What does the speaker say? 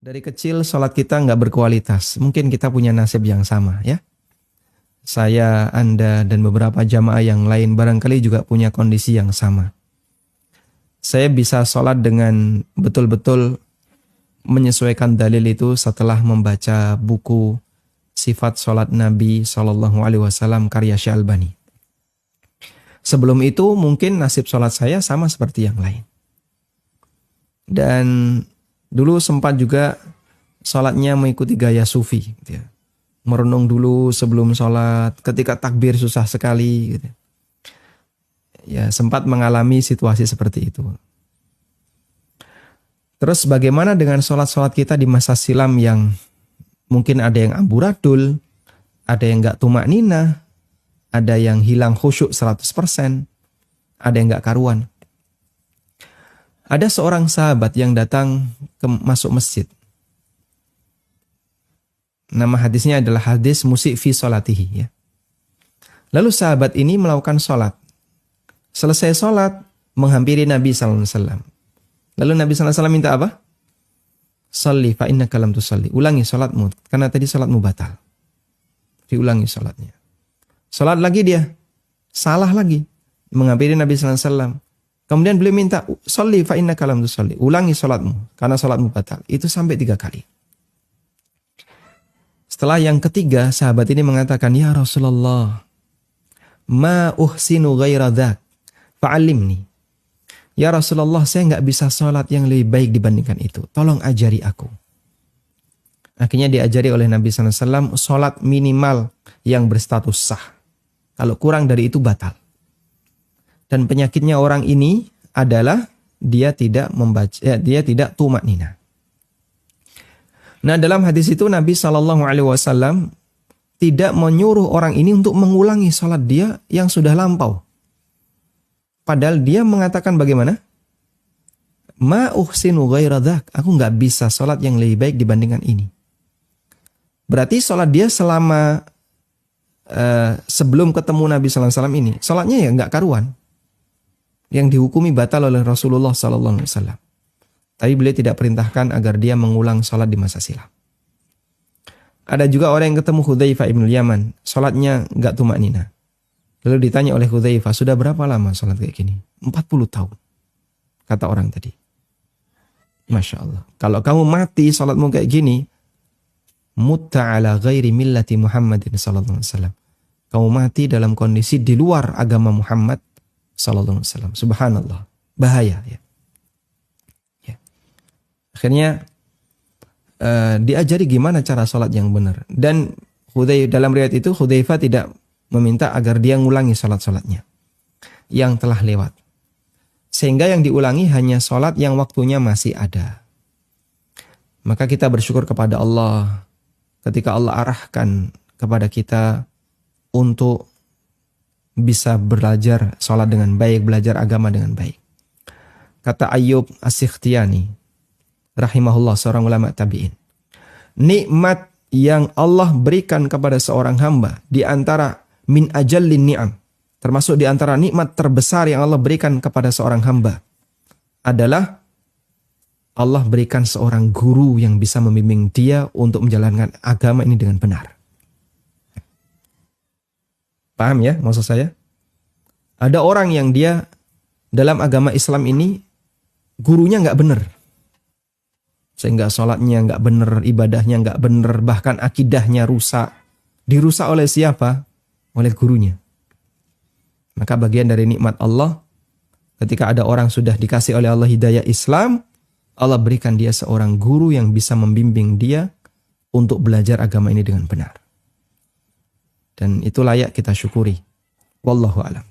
Dari kecil sholat kita nggak berkualitas. Mungkin kita punya nasib yang sama ya. Saya, Anda, dan beberapa jamaah yang lain barangkali juga punya kondisi yang sama. Saya bisa sholat dengan betul-betul menyesuaikan dalil itu setelah membaca buku Sifat Sholat Nabi SAW karya Syalbani. Sebelum itu mungkin nasib sholat saya sama seperti yang lain. Dan dulu sempat juga sholatnya mengikuti gaya sufi. Gitu ya. Merenung dulu sebelum sholat, ketika takbir susah sekali. Gitu. Ya, sempat mengalami situasi seperti itu. Terus bagaimana dengan sholat-sholat kita di masa silam yang mungkin ada yang amburadul, ada yang nggak tumak nina, ada yang hilang khusyuk 100%, ada yang nggak karuan. Ada seorang sahabat yang datang masuk masjid. Nama hadisnya adalah hadis musik fi sholatihi. Ya. Lalu sahabat ini melakukan sholat. Selesai sholat, menghampiri Nabi SAW. Lalu Nabi SAW minta apa? Sholli fa innaka lam tusalli. Ulangi sholatmu, karena tadi sholatmu batal. Diulangi sholatnya. Sholat lagi dia, salah lagi. Menghampiri Nabi SAW. Kemudian beliau minta, sholli fa innaka lam tusalli. Ulangi sholatmu, karena sholatmu batal. Itu sampai 3 kali. Setelah yang ketiga, sahabat ini mengatakan, Ya Rasulullah, ma uhsinu ghaira dhak, fa'alimni. Ya Rasulullah, saya nggak bisa sholat yang lebih baik dibandingkan itu. Tolong ajari aku. Akhirnya diajari oleh Nabi SAW, sholat minimal yang berstatus sah. Kalau kurang dari itu batal. Dan penyakitnya orang ini adalah dia tidak membaca, dia tidak tumak nina. Nah, dalam hadis itu Nabi SAW tidak menyuruh orang ini untuk mengulangi sholat dia yang sudah lampau. Padahal dia mengatakan bagaimana? Ma uhsinu ghaira dhak. Aku nggak bisa sholat yang lebih baik dibandingkan ini. Berarti sholat dia selama sebelum ketemu Nabi SAW ini, sholatnya ya nggak karuan. Yang dihukumi batal oleh Rasulullah SAW. Tapi beliau tidak perintahkan agar dia mengulang sholat di masa silam. Ada juga orang yang ketemu Hudzaifah ibn Yaman. Sholatnya nggak tumak nina. Lalu ditanya oleh Hudzaifah, sudah berapa lama sholat kayak gini? 40 tahun. Kata orang tadi. Masya Allah. Kalau kamu mati sholatmu kayak gini, mutta ala ghairi millati Muhammadin sallallahu alaihi wasallam. Kamu mati dalam kondisi di luar agama Muhammad sallallahu alaihi wasallam. Subhanallah. Bahaya ya. Akhirnya diajari gimana cara sholat yang benar. Dan dalam riwayat itu Hudzaifah tidak meminta agar dia ngulangi sholat-sholatnya yang telah lewat. Sehingga yang diulangi hanya sholat yang waktunya masih ada. Maka kita bersyukur kepada Allah ketika Allah arahkan kepada kita untuk bisa belajar sholat dengan baik, belajar agama dengan baik. Kata Ayyub As-Sikhtiyani rahimahullah, seorang ulama tabi'in. Nikmat yang Allah berikan kepada seorang hamba di antara min ajallin ni'am, termasuk di antara nikmat terbesar yang Allah berikan kepada seorang hamba adalah Allah berikan seorang guru yang bisa membimbing dia untuk menjalankan agama ini dengan benar. Paham ya maksud saya? Ada orang yang dia dalam agama Islam ini gurunya nggak benar. Sehingga sholatnya nggak benar, ibadahnya nggak benar, bahkan akidahnya rusak. Dirusak oleh siapa? Oleh gurunya. Maka bagian dari nikmat Allah, ketika ada orang sudah dikasih oleh Allah hidayah Islam, Allah berikan dia seorang guru yang bisa membimbing dia untuk belajar agama ini dengan benar. Dan itu layak kita syukuri. Wallahu a'lam.